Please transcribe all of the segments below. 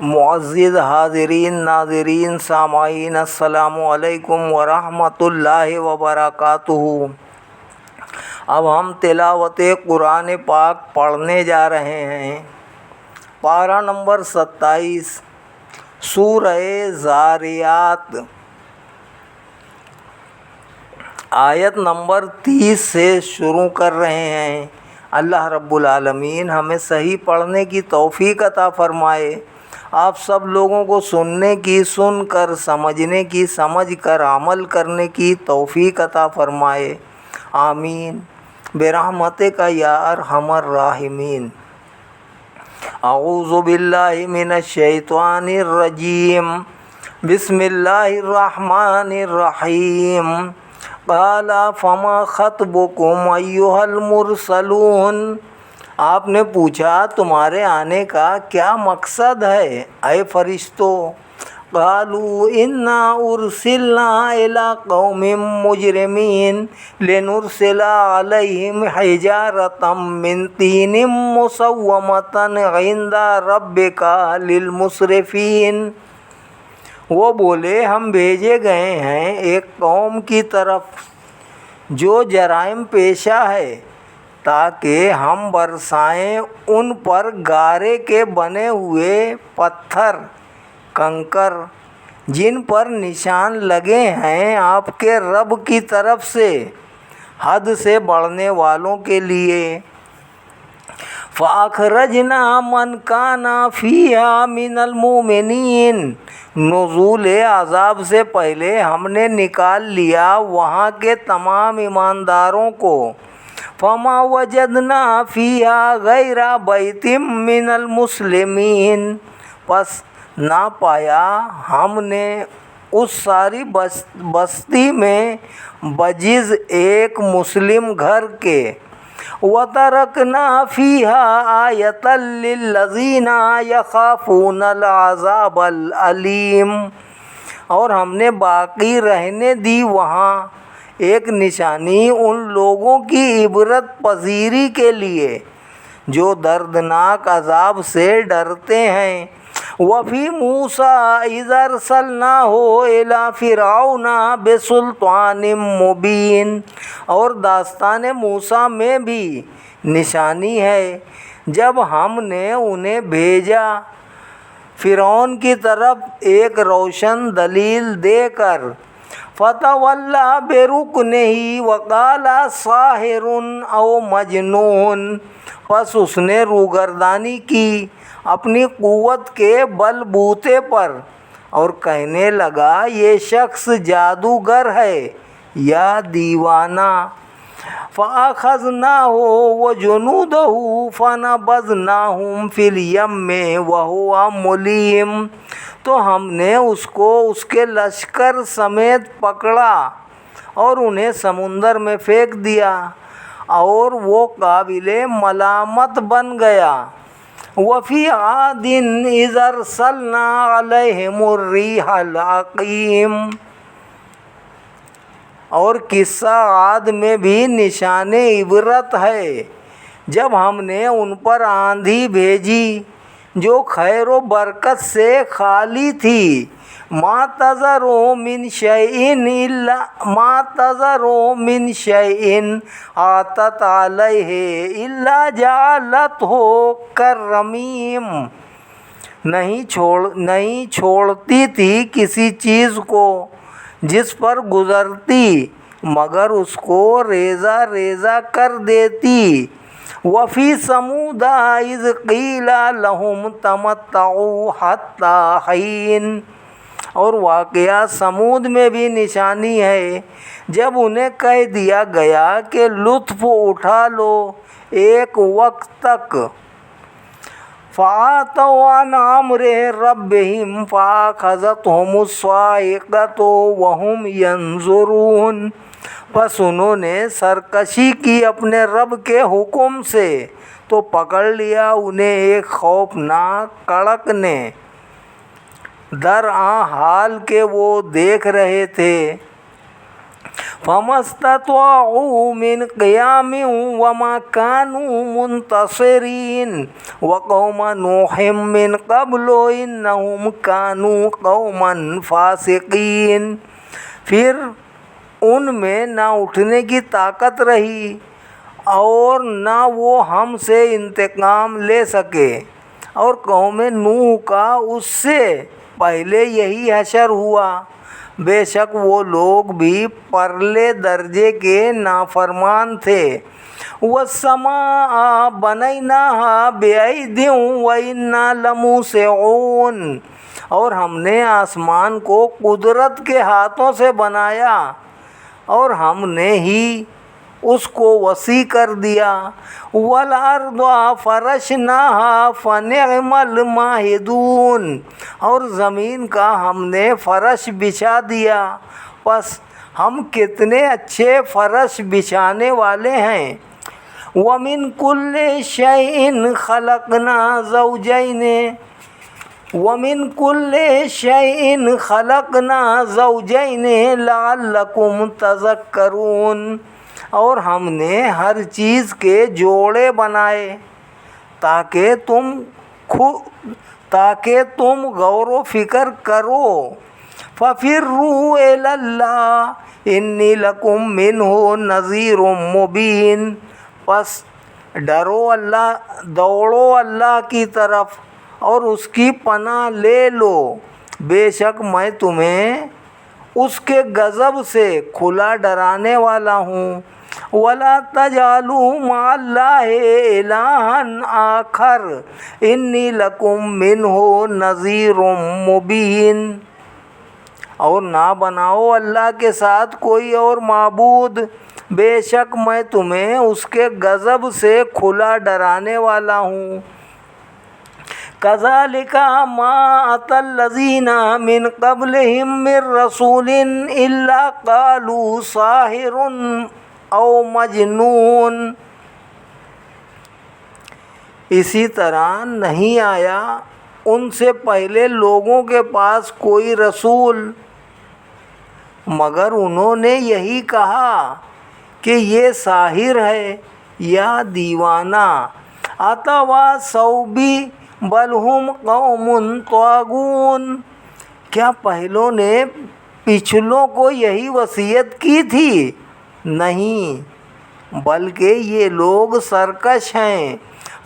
معزز حاضرین ناظرین سامعین السلام علیکم ورحمۃ اللہ وبرکاتہ۔ اب ہم تلاوت قرآن پاک پڑھنے جا رہے ہیں۔ پارہ نمبر 27 سورہ ذاریات، آیت نمبر 30 سے شروع کر رہے ہیں۔ اللہ رب العالمین ہمیں صحیح پڑھنے کی توفیق عطا فرمائے، آپ سب لوگوں کو سننے کی سن کر، سمجھنے کی سمجھ کر، عمل کرنے کی توفیق عطا فرمائے، آمین برحمتک یا ارحم الراحمین۔ اعوذ باللہ من الشیطان الرجیم، بسم اللہ الرحمن الرحیم۔ قال فما خطبکم ایھا المرسلون، آپ نے پوچھا تمہارے آنے کا کیا مقصد ہے اے فرشتوں؟ قالوا انا ارسلنا الی قوم مجرمین لنرسل علیہم حجارۃ من طین مسومۃ عند ربک للمسرفین۔ وہ بولے ہم بھیجے گئے ہیں ایک قوم کی طرف جو جرائم پیشہ ہے، تاکہ ہم برسائیں ان پر گارے کے بنے ہوئے پتھر، کنکر، جن پر نشان لگے ہیں آپ کے رب کی طرف سے حد سے بڑھنے والوں کے لیے۔ فَأَخْرَجْنَا مَنْ كَانَ فِيهَا مِنَ الْمُؤْمِنِينَ، نزول عذاب سے پہلے ہم نے نکال لیا وہاں کے تمام ایمانداروں کو۔ فَمَا وَجَدْنَا فِيهَا غَيْرَ بَيْتٍ مِّنَ الْمُسْلِمِينَ، پس نہ پایا ہم نے اس ساری بستی میں بجز ایک مسلم گھر کے۔ وَتَرَكْنَا فِيهَا آیَةً لِلَّذِينَ يَخَافُونَ الْعَذَابَ الْأَلِيمَ، اور ہم نے باقی رہنے دی وہاں ایک نشانی ان لوگوں کی عبرت پذیری کے لیے جو دردناک عذاب سے ڈرتے ہیں۔ وَفِي مُوسَىٰ إِذْ أَرْسَلْنَاهُ إِلَىٰ فِرْعَوْنَ بِسُلْطَانٍ مُّبِينٍ، اور داستان موسیٰ میں بھی نشانی ہے جب ہم نے انہیں بھیجا فرعون کی طرف ایک روشن دلیل دے کر۔ فَتَوَلَّىٰ بِرُكْنِهِ وَقَالَ سَاحِرٌ أَوْ مَجْنُونٌ، پس اس نے روگردانی کی اپنی قوت کے بل بوتے پر اور کہنے لگا یہ شخص جادوگر ہے یا دیوانہ۔ فَأَخَذْنَاهُ وَجُنُودَهُ فَنَبَذْنَاهُمْ فِي الْيَمِّ وَهُوَ مُلِيمٌ، تو ہم نے اس کو اس کے لشکر سمیت پکڑا اور انہیں سمندر میں پھینک دیا، اور وہ قابل ملامت بن گیا۔ وَفِي عَادٍ إِذْ أَرْسَلْنَا عَلَيْهِمُ الرِّيحَ الْعَقِيمَ، اور قصہ عاد میں بھی نشان عبرت ہے جب ہم نے ان پر آندھی بھیجی جو خیر و برکت سے خالی تھی۔ مَا تَذَرُ مِنْ شَيْءٍ عَتَتْ عَلَيْهِ إِلَّا جَعَلَتْهُ كَالرَّمِيمِ، نہیں چھوڑتی تھی کسی چیز کو جس پر گزرتی مگر اس کو ریزہ ریزہ کر دیتی۔ وَفِي ثَمُودَ إِذْ قِيلَ لَهُمْ تَمَتَّعُوا حَتَّىٰ حِينٍ، اور واقعہ سمود میں بھی نشانی ہے جب انہیں کہہ دیا گیا کہ لطف اٹھا لو ایک وقت تک۔ فَعَتَوْا عَنْ أَمْرِ رَبِّهِمْ فَأَخَذَتْهُمُ الصَّاعِقَةُ وَهُمْ يَنظُرُونَ، پس انہوں نے سرکشی کی اپنے رب کے حکم سے تو پکڑ لیا انہیں ایک خوفناک کڑک نے، درآں حال کہ وہ دیکھ رہے تھے۔ فمستطاعوا من قيام وما كانوا منتصرين وقوم نوح من قبل إنهم كانوا قوما فاسقين۔ پھر ان میں نہ اٹھنے کی طاقت رہی اور نہ وہ ہم سے انتقام لے سکے، اور قوم نوح کا اس سے پہلے یہی حشر ہوا، بے شک وہ لوگ بھی پرلے درجے کے نافرمان تھے۔ وَالسَّمَاءَ بَنَيْنَاهَا بِأَيْدٍ وَإِنَّا لَمُوسِعُونَ، اور ہم نے آسمان کو قدرت کے ہاتھوں سے بنایا اور ہم نے ہی اس کو وسیع کر دیا۔ وَالْأَرْضَ فَرَشْنَاهَا فَنِعْمَ الْمَاهِدُونَ، اور زمین کا ہم نے فرش بچھا دیا، پس ہم کتنے اچھے فرش بچھانے والے ہیں۔ وَمِن كُلِّ شَيْءٍ خَلَقْنَا زَوْجَيْنِ وَمِن كُلِّ شَيْءٍ خَلَقْنَا زَوْجَيْنِ لَعَلَّكُمْ تَذَكَّرُونَ، اور ہم نے ہر چیز کے جوڑے بنائے تاکہ تم غور و فکر کرو۔ فَفِرُّوا إِلَى اللَّهِ إِنِّي لَكُمْ مِنْهُ نَذِيرٌ مُبِينٌ، پس دوڑو اللہ کی طرف اور اس کی پناہ لے لو، بے شک میں تمہیں اس کے غضب سے کھلا ڈرانے والا ہوں۔ وَلَا تَجْعَلُوا مَعَ اللَّهِ إِلَٰهًا آخَرَ إِنِّي لَكُمْ مِنْهُ نَذِيرٌ مُبِينٌ، اور نہ بناؤ اللہ کے ساتھ کوئی اور معبود، بے شک میں تمہیں اس کے غضب سے کھلا ڈرانے والا ہوں۔ كَذَلِكَ مَا أَتَى الَّذِينَ مِن قَبْلِهِم مِّن رَّسُولٍ إِلَّا قَالُوا سَاحِرٌ أَوْ مَجْنُونٌ، اسی طرح نہیں آیا ان سے پہلے لوگوں کے پاس کوئی رسول مگر انہوں نے یہی کہا کہ یہ ساحر ہے یا دیوانہ۔ أَتَوَاصَوْا بِهِ بَلْ هُمْ قَوْمٌ طَاغُونَ، کیا پہلوں نے پچھلوں کو یہی وصیت کی تھی؟ نہیں، بلکہ یہ لوگ سرکش ہیں۔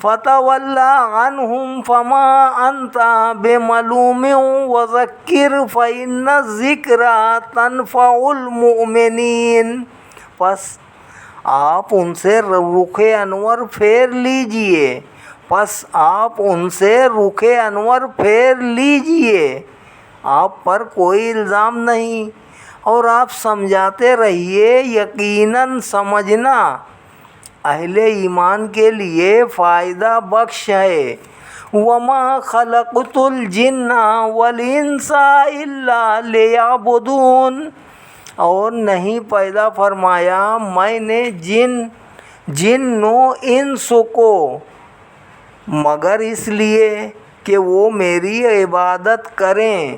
فَتَوَلَّ عَنْهُمْ فَمَا أَنْتَ بِمَلُومٍ وَذَكِّرْ فَإِنَّ الذِّكْرَىٰ تَنفَعُ الْمُؤْمِنِينَ، پس آپ ان سے رخ انور پھیر لیجئے، آپ پر کوئی الزام نہیں، اور آپ سمجھاتے رہیے، یقیناً سمجھنا اہل ایمان کے لیے فائدہ بخش ہے۔ وَمَا خَلَقْتُ الْجِنَّ وَالْإِنسَ إِلَّا لِيَعْبُدُونَ، اور نہیں پیدا فرمایا میں نے جن و انس کو مگر اس لیے کہ وہ میری عبادت کریں۔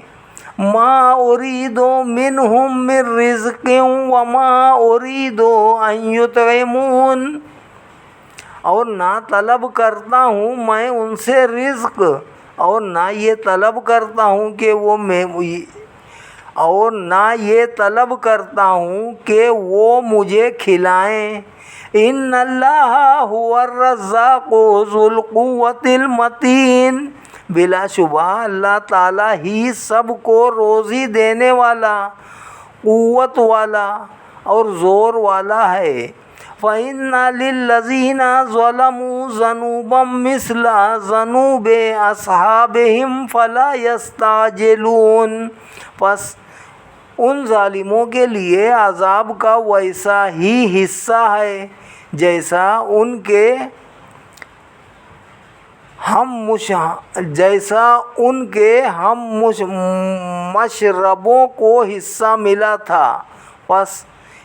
مَا أُرِيدُ مِنْهُم مِّن رِّزْقٍ وَمَا أُرِيدُ أَن يُطْعِمُونِ، اور نہ طلب کرتا ہوں میں ان سے رزق، اور نہ یہ طلب کرتا ہوں کہ وہ مجھے کھلائیں۔ ان اللہ هو الرزاق ذو القوة المتین، بلا شبہ اللہ تعالیٰ ہی سب کو روزی دینے والا، قوت والا اور زور والا ہے۔ فَإِنَّ لِلَّذِينَ ظَلَمُوا ذَنُوبًا مِثْلَ ذَنُوبِ أَصْحَابِهِمْ فَلَا يَسْتَعْجِلُونَ، پس ان ظالموں کے لیے عذاب کا ویسا ہی حصہ ہے جیسا ان کے ہم مشربوں کو حصہ ملا تھا، پس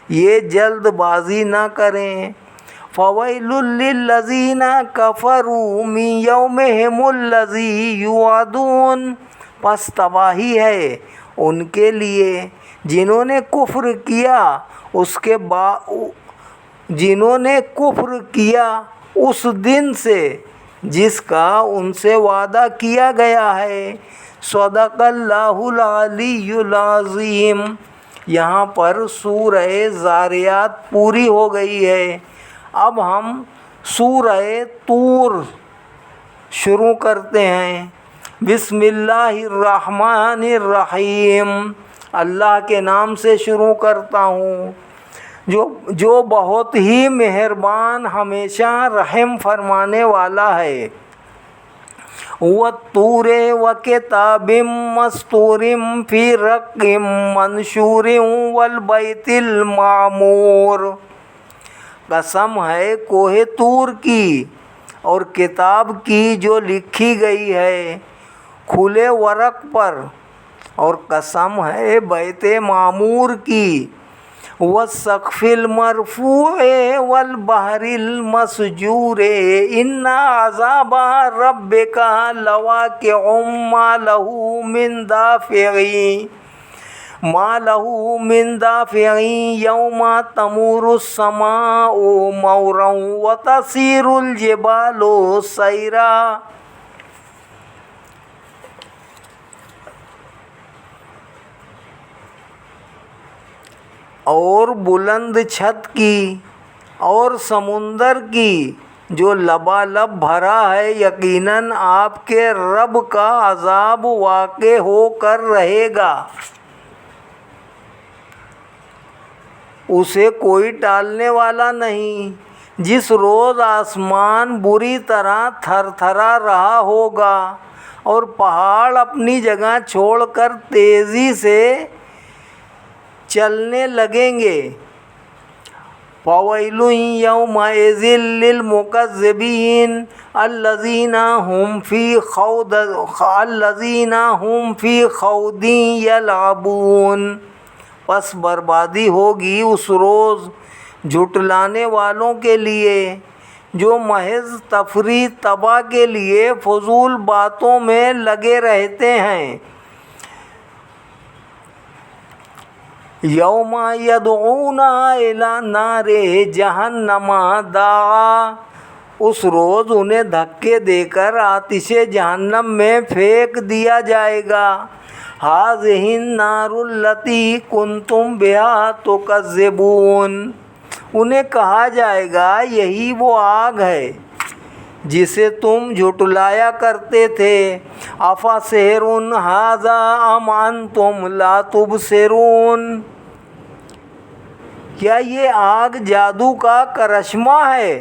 یہ جلد بازی نہ کریں۔ فَوَيْلٌ لِّلَّذِينَ كَفَرُوا مِن يَوْمِهِمُ الَّذِي يُوعَدُونَ، پس تباہی ہے ان کے لیے جنہوں نے کفر کیا اس دن سے جس کا ان سے وعدہ کیا گیا ہے۔ صدق اللہ العلی العظیم۔ یہاں پر سورہ ذاریات پوری ہو گئی ہے۔ اب ہم سورہ طور شروع کرتے ہیں۔ بسم اللہ الرحمن الرحیم۔ اللہ کے نام سے شروع کرتا ہوں جو بہت ہی مہربان ہمیشہ رحم فرمانے والا ہے۔ والطور وکتاب مسطور فی رق منشور والبیت المعمور۔ قسم ہے کوہ طور کی اور کتاب کی جو لکھی گئی ہے کھلے ورق پر، اور قسم ہے بیت معمور کی، والسقف المرفوع والبحر المسجور ان عذاب ربک لواقع ما له من دافع یوم تمور السماء مورا وتسیر الجبال سیرا۔ اور بلند چھت کی اور سمندر کی جو لبالب بھرا ہے، یقیناً آپ کے رب کا عذاب واقع ہو کر رہے گا، اسے کوئی ٹالنے والا نہیں۔ جس روز آسمان بری طرح تھر تھرا رہا ہوگا اور پہاڑ اپنی جگہ چھوڑ کر تیزی سے چلنے لگیں گے۔ فَوَيْلٌ يَوْمَئِذٍ لِّلْمُكَذِّبِينَ الَّذِينَ هُمْ فِي خَوْضٍ يَلْعَبُونَ۔ پس بربادی ہوگی اس روز جھٹلانے والوں کے لیے جو محض تفریح تباہ کے لیے فضول باتوں میں لگے رہتے ہیں۔ یوم یدعون الی نار جہنم دعا۔ اس روز انہیں دھکے دے کر آتش جہنم میں پھینک دیا جائے گا۔ ھذہ النار التی کنتم بہا تکذبون۔ انہیں کہا جائے گا یہی وہ آگ ہے جسے تم جھٹلایا کرتے تھے۔ افسحر ھذا ام انتم لا تبصرون۔ کیا یہ آگ جادو کا کرشمہ ہے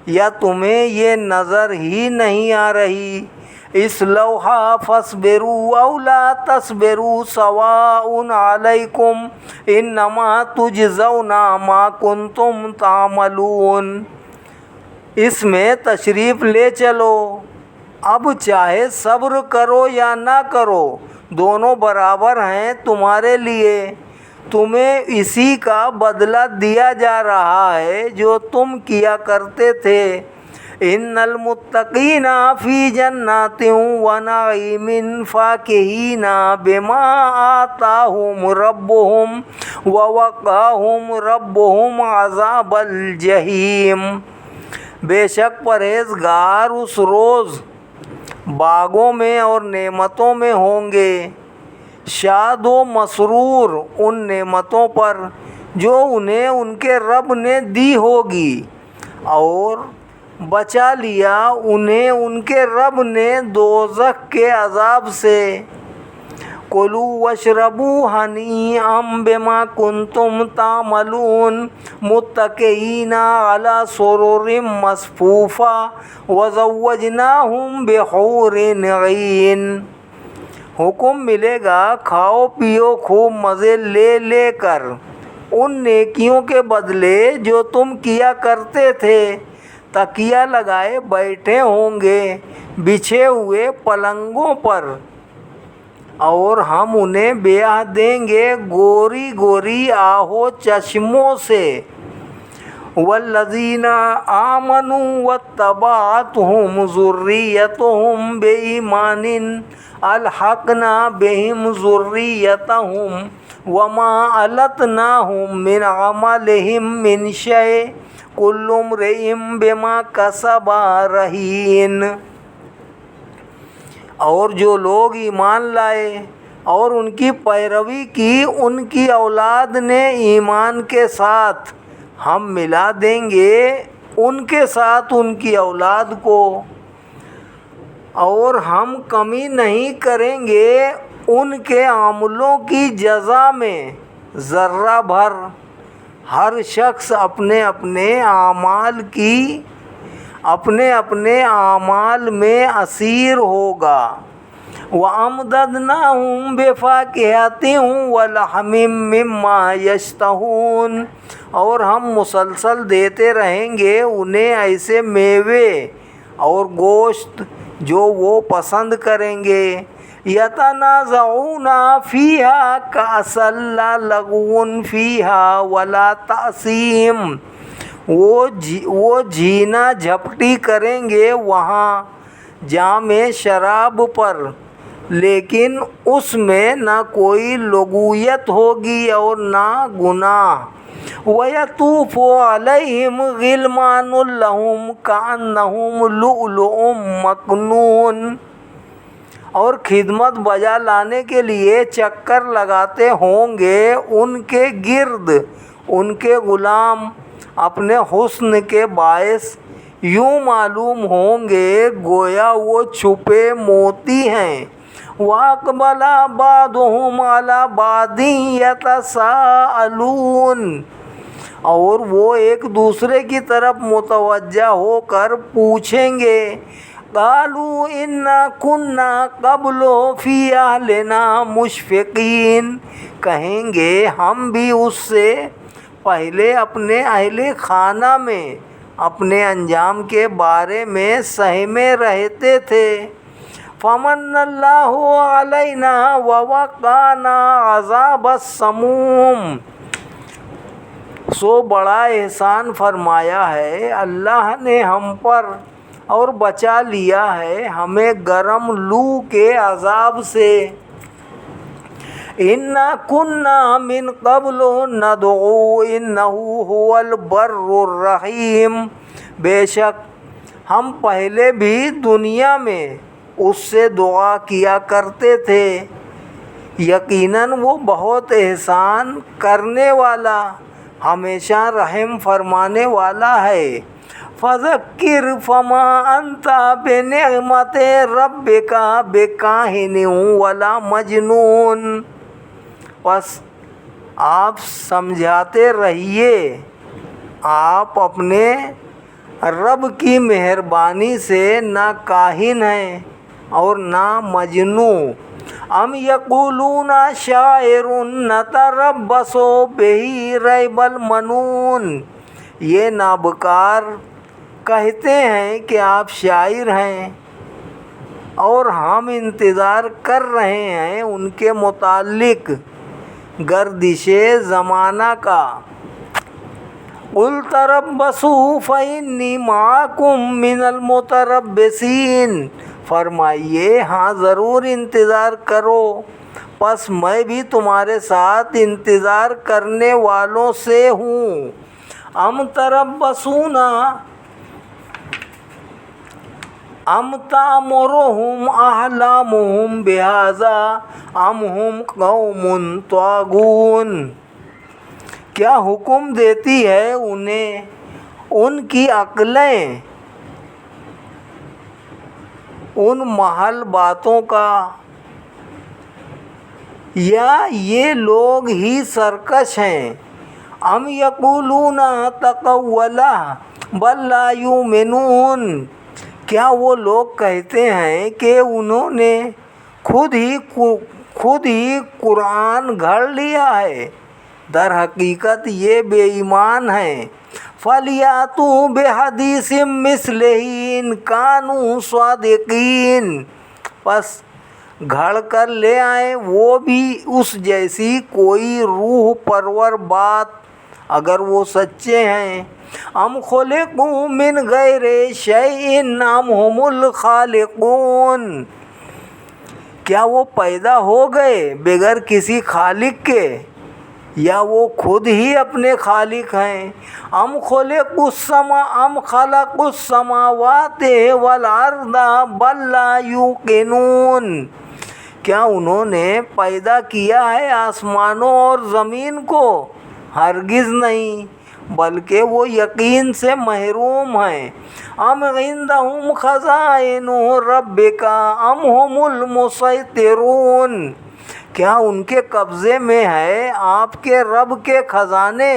یا تمہیں یہ نظر ہی نہیں آ رہی؟ اصلوہا فاصبروا او لا تصبروا سواء علیکم انما تجزون ما کنتم تعملون۔ اس میں تشریف لے چلو، اب چاہے صبر کرو یا نہ کرو دونوں برابر ہیں تمہارے لیے، تمہیں اسی کا بدلہ دیا جا رہا ہے جو تم کیا کرتے تھے۔ ان المتقین فی جنات ونعیم فاکہین بما آتاہم ربہم ووقاہم ربہم عذاب الجحیم۔ بے شک پرہیزگار اس روز باغوں میں اور نعمتوں میں ہوں گے، شاد و مسرور ان نعمتوں پر جو انہیں ان کے رب نے دی ہوگی، اور بچا لیا انہیں ان کے رب نے دوزخ کے عذاب سے۔ کلوا واشربوا ہنیئا بما کنتم تعملون متکئین علی سرر مصفوفہ وزوجناہم بحور عین۔ حکم ملے گا کھاؤ پیو خوب مزے لے لے کر ان نیکیوں کے بدلے جو تم کیا کرتے تھے۔ تکیہ لگائے بیٹھے ہوں گے بچھے ہوئے پلنگوں پر، اور ہم انہیں بیاہ دیں گے گوری گوری آہو چشموں سے۔ والذین آمنوا واتبعتهم ذریتهم بإیمان الحقنا بهم ذریتهم وما علتناهم من عملهم من شیء کل امرئ بما کسب رہین۔ اور جو لوگ ایمان لائے اور ان کی پیروی کی ان کی اولاد نے ایمان کے ساتھ، ہم ملا دیں گے ان کے ساتھ ان کی اولاد کو، اور ہم کمی نہیں کریں گے ان کے عملوں کی جزا میں ذرہ بھر۔ ہر شخص اپنے اپنے اعمال میں اسیر ہوگا۔ وَأَمْدَدْنَاهُمْ بِفَاكِهَةٍ وَلَحْمٍ مِّمَّا يَشْتَهُونَ، اور ہم مسلسل دیتے رہیں گے انہیں ایسے میوے اور گوشت جو وہ پسند کریں گے۔ يَتَنَازَعُونَ فِيهَا كَأْسًا لَا لَغْوٌ فِيهَا وَلَا تَأْثِيمٌ، وہ جھینا جھپٹی کریں گے وہاں جام شراب پر، لیکن اس میں نہ کوئی لغویت ہوگی اور نہ گناہ۔ وَيَطُوفُ عَلَيْهِمْ غِلْمَانٌ لَّهُمْ كَأَنَّهُمْ لُؤْلُؤٌ مَّكْنُونٌ، اور خدمت بجا لانے کے لیے چکر لگاتے ہوں گے ان کے گرد ان کے غلام، اپنے حسن کے باعث یوں معلوم ہوں گے گویا وہ چھپے موتی ہیں۔ وَأَقْبَلَ بَعْضُهُمْ عَلَىٰ بَعْضٍ يَتَسَاءَلُونَ، اور وہ ایک دوسرے کی طرف متوجہ ہو کر پوچھیں گے۔ قَالُوا إِنَّا كُنَّا قَبْلُ فِي أَهْلِنَا مُشْفِقِينَ، کہیں گے ہم بھی اس سے پہلے اپنے اہل خانہ میں اپنے انجام کے بارے میں سہمے رہتے تھے۔ فَمَنَّ اللَّهُ عَلَيْنَا وَوَقَانَا عَذَابَ السَّمُومِ، سو بڑا احسان فرمایا ہے اللہ نے ہم پر اور بچا لیا ہے ہمیں گرم لو کے عذاب سے۔ إِنَّا كُنَّا مِن قَبْلُ نَدْعُوهُ إِنَّهُ هُوَ الْبَرُّ الرَّحِيمُ، بے شک ہم پہلے بھی دنیا میں اس سے دعا کیا کرتے تھے، یقیناً وہ بہت احسان کرنے والا ہمیشہ رحم فرمانے والا ہے۔ فَذَكِّرْ فَمَا أَنْتَ بِنِعْمَتِ رَبِّكَ بِكَاهِنٍ وَلَا مَجْنُونٍ، پس آپ سمجھاتے رہیے، آپ اپنے رب کی مہربانی سے نہ کاہن ہیں اور نہ مجنون۔ ام یقولون شاعر نتربص بہ ریب المنون، یہ نابکار کہتے ہیں کہ آپ شاعر ہیں اور ہم انتظار کر رہے ہیں ان کے متعلق گردش زمانہ کا۔ قُلْ تَرَبَّصُوا فَإِنِّي مَعَكُم مِّنَ الْمُتَرَبِّصِينَ، فرمائیے ہاں ضرور انتظار کرو، پس میں بھی تمہارے ساتھ انتظار کرنے والوں سے ہوں۔ ام تربصون ام تأمرهم احلامهم بهذا ام هم قوم طاغون، کیا حکم دیتی ہے انہیں ان کی عقلیں ان محل باتوں کا، یا یہ لوگ ہی سرکش ہیں۔ ام یقولون تقولہ بل لا یؤمنون، کیا وہ لوگ کہتے ہیں کہ انہوں نے خود ہی قرآن گھڑ لیا ہے، در حقیقت یہ بے ایمان ہیں۔ فَلْيَأْتُوا بِحَدِيثٍ مِّثْلِهِ إِن كَانُوا صَادِقِينَ، پس گھڑ کر لے آئیں وہ بھی اس جیسی کوئی روح پرور بات اگر وہ سچے ہیں۔ ام خلقوا من غیر شیء ام هم الخالقون، کیا وہ پیدا ہو گئے بغیر کسی خالق کے، یا وہ خود ہی اپنے خالق ہیں۔ ام خلق السماوات والارض بل لا یوقنون، کیا انہوں نے پیدا کیا ہے آسمانوں اور زمین کو؟ ہرگز نہیں، بلکہ وہ یقین سے محروم ہیں۔ ام عندہم خزائن ربک ام هم المسیطرون، کیا ان کے قبضے میں ہے آپ کے رب کے خزانے،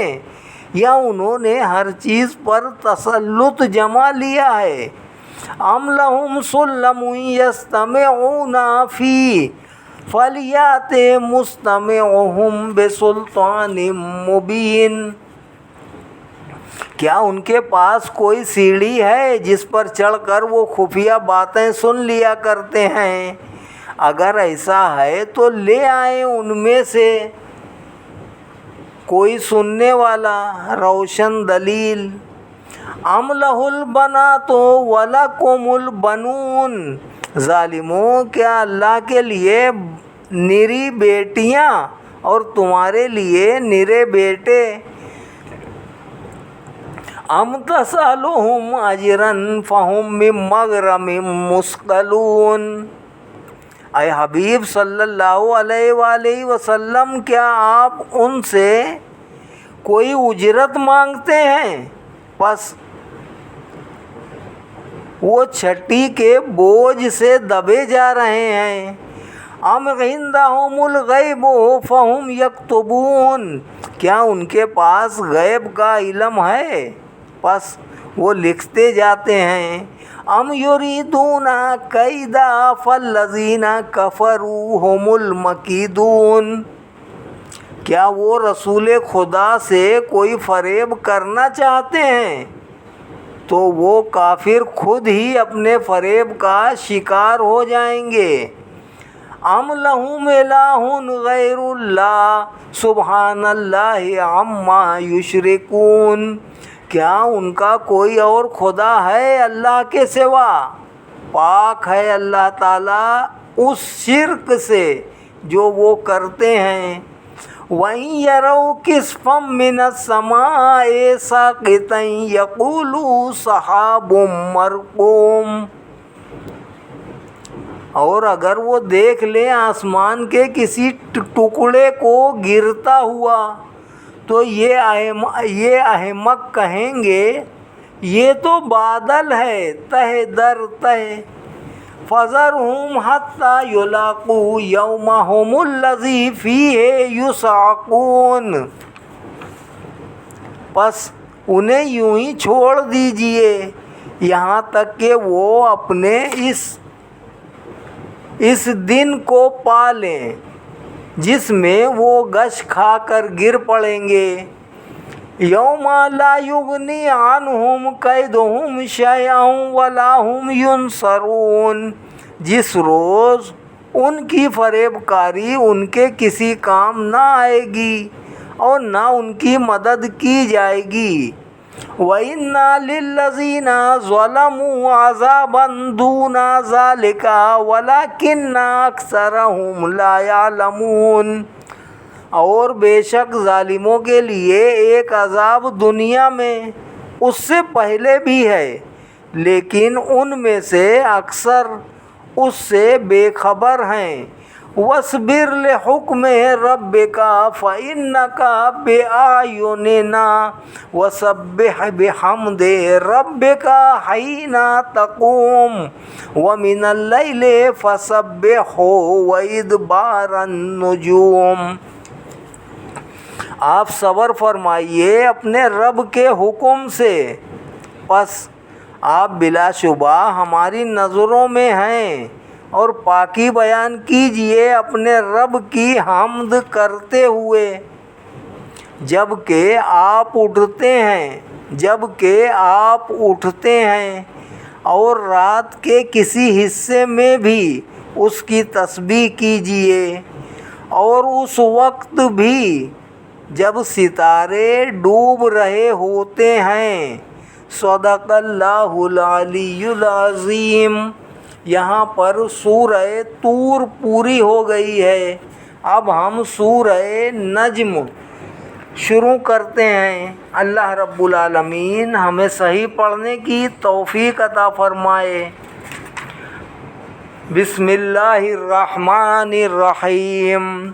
یا انہوں نے ہر چیز پر تسلط جما لیا ہے؟ ام لہم سلم یستمعون فیہ فلیأت مستمعہم بسلطان مبین، کیا ان کے پاس کوئی سیڑھی ہے جس پر چڑھ کر وہ خفیہ باتیں سن لیا کرتے ہیں؟ اگر ایسا ہے تو لے آئیں ان میں سے کوئی سننے والا روشن دلیل۔ ام لہ البنات ولکم البنون، ظالموں کیا اللہ کے لیے نری بیٹیاں اور تمہارے لیے نرے بیٹے؟ ام تسألہم اجرا فہم من مغرم مثقلون، اے حبیب صلی اللہ علیہ وآلہ وسلم کیا آپ ان سے کوئی اجرت مانگتے ہیں، پس وہ چھٹی کے بوجھ سے دبے جا رہے ہیں؟ ام عندہم الغیب فہم یکتبون، کیا ان کے پاس غیب کا علم ہے پس وہ لکھتے جاتے ہیں؟ ام یریدون کیدا فالذین کفروا هم المکیدون، کیا وہ رسول خدا سے کوئی فریب کرنا چاہتے ہیں تو وہ کافر خود ہی اپنے فریب کا شکار ہو جائیں گے۔ ام لہم الہ غیر اللہ سبحان اللہ عما یشرکون، کیا ان کا کوئی اور خدا ہے اللہ کے سوا؟ پاک ہے اللہ تعالیٰ اس شرک سے جو وہ کرتے ہیں۔ وَإِن يَرَوْا كِسْفًا مِّنَ السَّمَاءِ سَاقِطًا يَقُولُوا سَحَابٌ مَّرْكُومٌ، اور اگر وہ دیکھ لیں آسمان کے کسی ٹکڑے کو گرتا ہوا تو یہ احمق کہیں گے یہ تو بادل ہے تہ در تہ۔ فَذَرْهُمْ حَتَّى يُلَاقُوا يَوْمَهُمُ الَّذِي فِيهِ يُصْعَقُونَ، پس انہیں یوں ہی چھوڑ دیجئے یہاں تک کہ وہ اپنے اس دن کو پا لیں جس میں وہ غش کھا کر گر پڑیں گے۔ یوم لا یغنی عنہم کیدہم شیئا ولا ہم ینصرون، جس روز ان کی فریب کاری ان کے کسی کام نہ آئے گی اور نہ ان کی مدد کی جائے گی۔ وَإِنَّ لِلَّذِينَ ظَلَمُوا عَذَابًا دُونَ ذَلِكَ وَلَكِنَّ أَكْثَرَهُمْ لَا يَعْلَمُونَ، اور بے شک ظالموں کے لیے ایک عذاب دنیا میں اس سے پہلے بھی ہے، لیکن ان میں سے اکثر اس سے بے خبر ہیں۔ وَاصْبِرْ لِحُکْمِ رَبِّكَ فَإِنَّكَ بِأَعْیُنِنَا وَسَبِّحْ بِحَمْدِ رَبِّكَ حِینَ تَقُومُ وَمِنَ اللَّیْلِ فَسَبِّحْهُ وَإِدْبَارَ النُّجُومِ، آپ صبر فرمائیے اپنے رب کے حکم سے، پس آپ بلا شبہ ہماری نظروں میں ہیں، اور پاکی بیان کیجئے اپنے رب کی حمد کرتے ہوئے جب کہ آپ اٹھتے ہیں اور رات کے کسی حصے میں بھی اس کی تسبیح کیجئے، اور اس وقت بھی جب ستارے ڈوب رہے ہوتے ہیں۔ صدق اللہ العلی العظیم۔ یہاں پر سورہ طور پوری ہو گئی ہے۔ اب ہم سورہ نجم شروع کرتے ہیں۔ اللہ رب العالمین ہمیں صحیح پڑھنے کی توفیق عطا فرمائے۔ بسم اللہ الرحمن الرحیم۔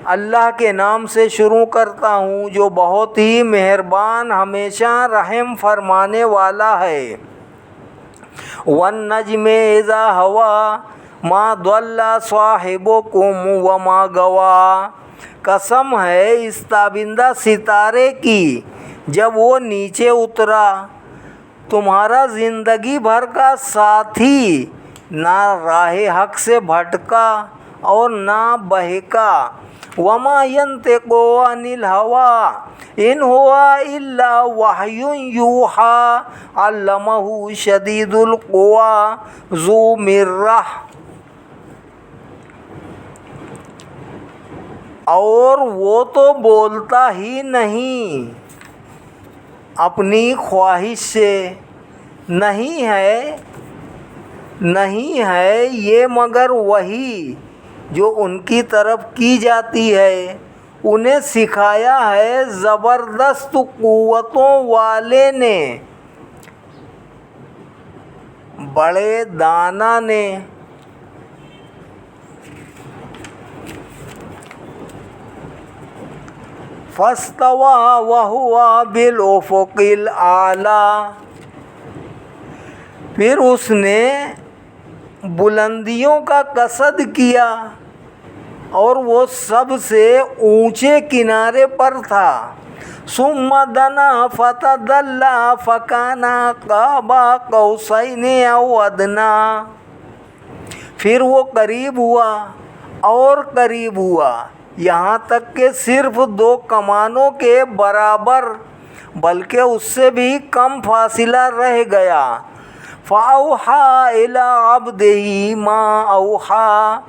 اللہ کے نام سے شروع کرتا ہوں جو بہت ہی مہربان ہمیشہ رحم فرمانے والا ہے۔ والنجم اذا ہوا ما ضل صاحبکم وما غوا۔ قسم ہے اس تابندہ ستارے کی جب وہ نیچے اترا، تمہارا زندگی بھر کا ساتھی نہ راہ حق سے بھٹکا اور نہ بہکا۔ وما ينطق عن الهوى ان هو الا وحی یوحی علمہ شدید القوی ذو مرہ۔ اور وہ تو بولتا ہی نہیں اپنی خواہش سے، نہیں ہے یہ مگر وحی جو ان کی طرف کی جاتی ہے۔ انہیں سکھایا ہے زبردست قوتوں والے نے، بڑے دانا نے۔ فاستوى وهو بالافق الاعلی۔ پھر اس نے بلندیوں کا قصد کیا اور وہ سب سے اونچے کنارے پر تھا۔ ثم دنا فتدلی فکان قاب قوسین او ادنی۔ پھر وہ قریب ہوا اور قریب ہوا، یہاں تک کہ صرف 2 کمانوں کے برابر بلکہ اس سے بھی کم فاصلہ رہ گیا۔ فَأَوْحَىٰ إِلَىٰ عَبْدِهِ مَا أَوْحَىٰ۔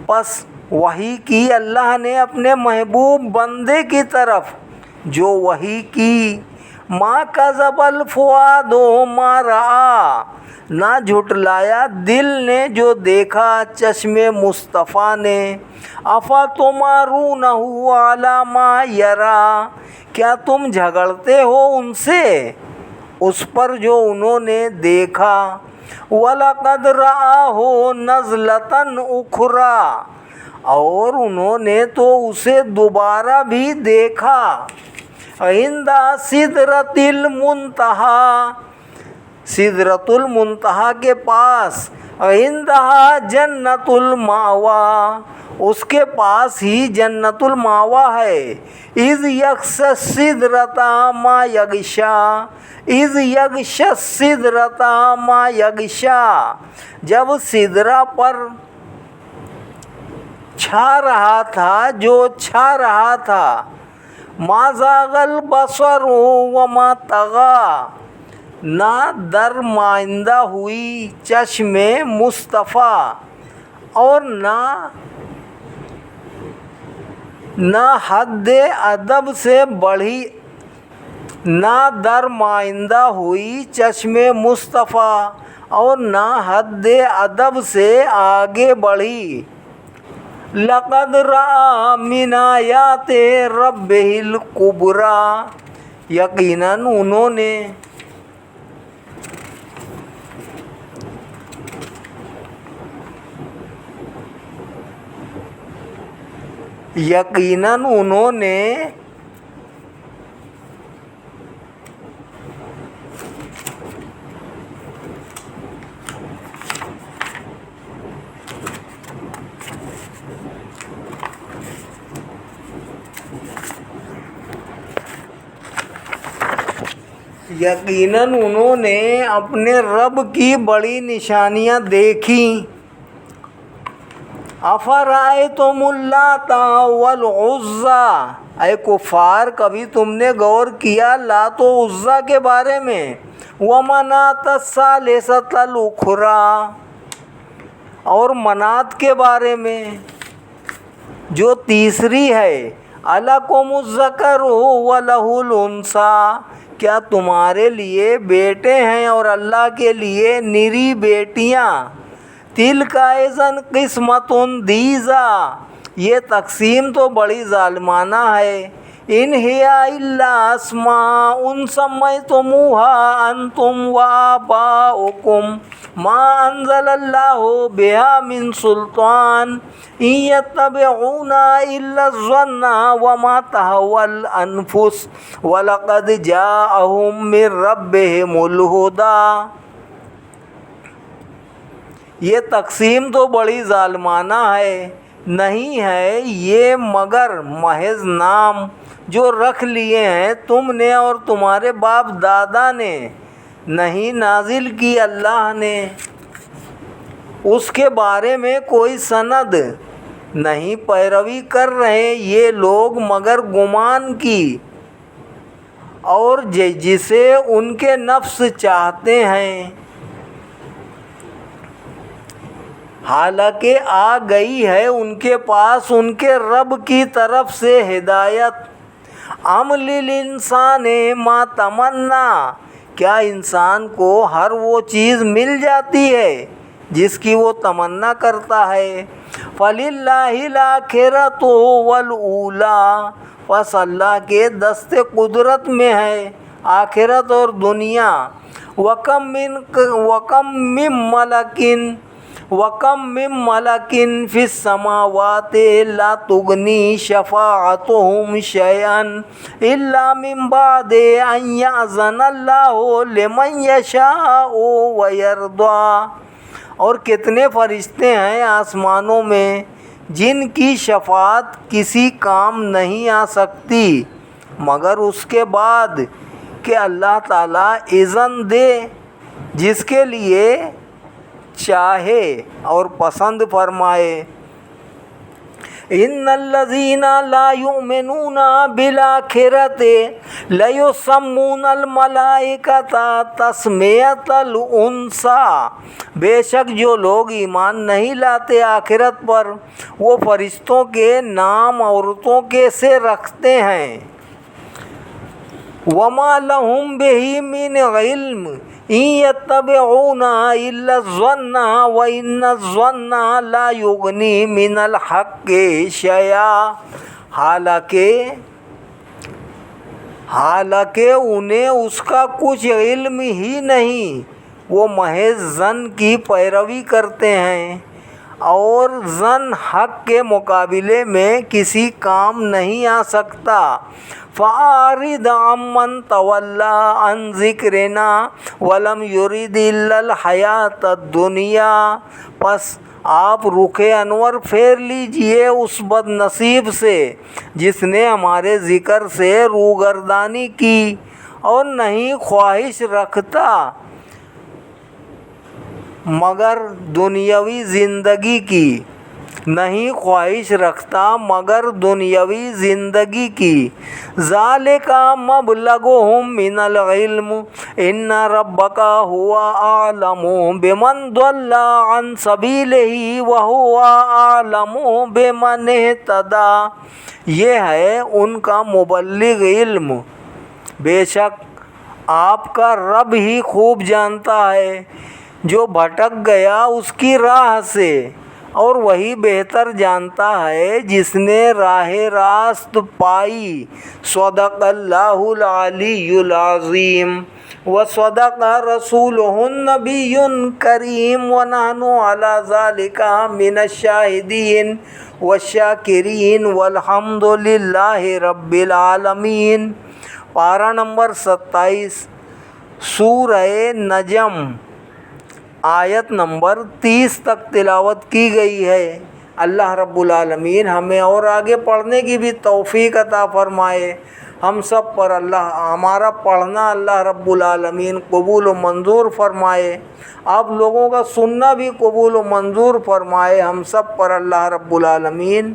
پس وحی کی اللہ نے اپنے محبوب بندے کی طرف جو وحی کی۔ مَا كَذَبَ الْفُؤَادُ مَا رَأَىٰ۔ نہ جھٹلایا دل نے جو دیکھا چشم مصطفیٰ نے۔ أَفَتُمَارُونَهُ عَلَىٰ مَا يَرَىٰ۔ کیا تم جھگڑتے ہو ان سے اس پر جو انہوں نے دیکھا۔ وَلَقَدْ رَآهُ نَزْلَةً أُخْرَىٰ۔ اور انہوں نے تو اسے دوبارہ بھی دیکھا۔ عِندَ سِدْرَةِ الْمُنتَہیٰ۔ سدرۃ المنتہا کے پاس۔ عِندَهَا جَنَّةُ الْمَأْوَىٰ۔ اس کے پاس ہی جنت المأویٰ ہے۔ اِذْ یغشی السِّدْرَةَ مَا یغشیٰ۔ اِذْ یغشی السِّدْرَةَ مَا یغشیٰ۔ جب سدرہ پر چھا رہا تھا جو چھا رہا تھا۔ مَا زَاغَ الْبَصَرُ وَمَا طَغَىٰ۔ نہ درمائندہ ہوئی چشم مصطفیٰ اور نہ حد ادب سے بڑھی، نہ درمائندہ ہوئی چشم مصطفیٰ اور نہ حد ادب سے آگے بڑھی۔ لقد رأى من آیات ربہ الکبریٰ۔ یقیناً انہوں نے اپنے رب کی بڑی نشانیاں دیکھیں۔ افرأیتم اللات والعزیٰ۔ اے کفار، کبھی تم نے غور کیا لات و عزیٰ کے بارے میں؟ ومناۃ الثالثۃ الاخریٰ۔ اور منات کے بارے میں جو تیسری ہے۔ الکم الذکر ولہ الانثیٰ، کیا تمہارے لیے بیٹے ہیں اور اللہ کے لیے نری بیٹیاں؟ تلک اذن قسمۃ ضیزیٰ، یہ تقسیم تو بڑی ظالمانہ ہے۔ ان ہی الا اسماء سمیتموها انتم وآباؤکم ما انزل اللہ بها من سلطان ان یتبعون الا الظن وما تہوی الانفس ولقد جاءہم من ربہم الہدی۔ یہ تقسیم تو بڑی ظالمانہ ہے، نہیں ہے یہ مگر محض نام جو رکھ لیے ہیں تم نے اور تمہارے باپ دادا نے، نہیں نازل کی اللہ نے اس کے بارے میں کوئی سند، نہیں پیروی کر رہے یہ لوگ مگر گمان کی اور جسے ان کے نفس چاہتے ہیں، حالانکہ آ گئی ہے ان کے پاس ان کے رب کی طرف سے ہدایت۔ ام للانسان ما تمنا، کیا انسان کو ہر وہ چیز مل جاتی ہے جس کی وہ تمنا کرتا ہے؟ فللہ الاخرۃ والاولی، پس اللہ کے دست قدرت میں ہے آخرت اور دنیا۔ وَكَم مِّن مَّلَكٍ فِي السَّمَاوَاتِ لَا تُغْنِي شَفَاعَتُهُمْ شَيْئًا إِلَّا مِن بَعْدِ أَن يَأْذَنَ اللَّهُ لِمَن يَشَاءُ وَيَرْضَىٰ، اور کتنے فرشتے ہیں آسمانوں میں جن کی شفاعت کسی کام نہیں آ سکتی مگر اس کے بعد کہ اللہ تعالیٰ اذن دے جس کے لیے چاہے اور پسند فرمائے۔ ان الذین لا یؤمنون بالآخرۃ لیسمون الملائکۃ تسمیۃ الانثیٰ، بے شک جو لوگ ایمان نہیں لاتے آخرت پر وہ فرشتوں کے نام عورتوں کے سے رکھتے ہیں۔ وما لهم به من علم ان یتبعون الا الظن وان الظن لا یغنی من الحق شیئا، حالانکہ انہیں اس کا کچھ علم ہی نہیں، وہ محض ظن کی پیروی کرتے ہیں اور ظن حق کے مقابلے میں کسی کام نہیں آ سکتا۔ فَأَعْرِضْ عَمَّن تَوَلَّىٰ عَن ذِكْرِنَا وَلَمْ يُرِدْ إِلَّا الْحَيَاةَ الدُّنْيَا، پس آپ رخ انور پھیر لیجئے اس بد نصیب سے جس نے ہمارے ذکر سے روگردانی کی اور نہیں خواہش رکھتا مگر دنیاوی زندگی کی، نہیں خواہش رکھتا مگر دنیاوی زندگی کی۔ ذالک مبلغہم من العلم ان ربک هو اعلم بمن ضل عن سبیلہ وہو اعلم بمن اہتدی، یہ ہے ان کا مبلغ علم، بے شک آپ کا رب ہی خوب جانتا ہے جو بھٹک گیا اس کی راہ سے، اور وہی بہتر جانتا ہے جس نے راہ راست پائی۔ صدق اللہ العلی العظیم وصدق رسولہ النبی الکریم ونحن علی ذلک من الشاہدین والشاکرین والحمد للہ رب العالمین۔ پارہ نمبر 27 سورہ نجم آیت نمبر 30 تک تلاوت کی گئی ہے۔ اللہ رب العالمین ہمیں اور آگے پڑھنے کی بھی توفیق عطا فرمائے۔ ہم سب پر ہمارا پڑھنا اللہ رب العالمین قبول و منظور فرمائے، آپ لوگوں کا سننا بھی قبول و منظور فرمائے۔ ہم سب پر اللہ رب العالمین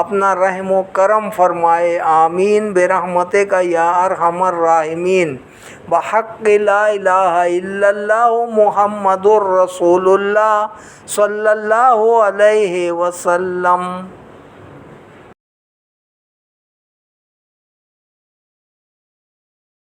اپنا رحم و کرم فرمائے، آمین برحمتک یا ارحم الراحمین۔ بحق لا الہ الا اللہ محمد الرسول اللہ صلی اللہ علیہ وسلم۔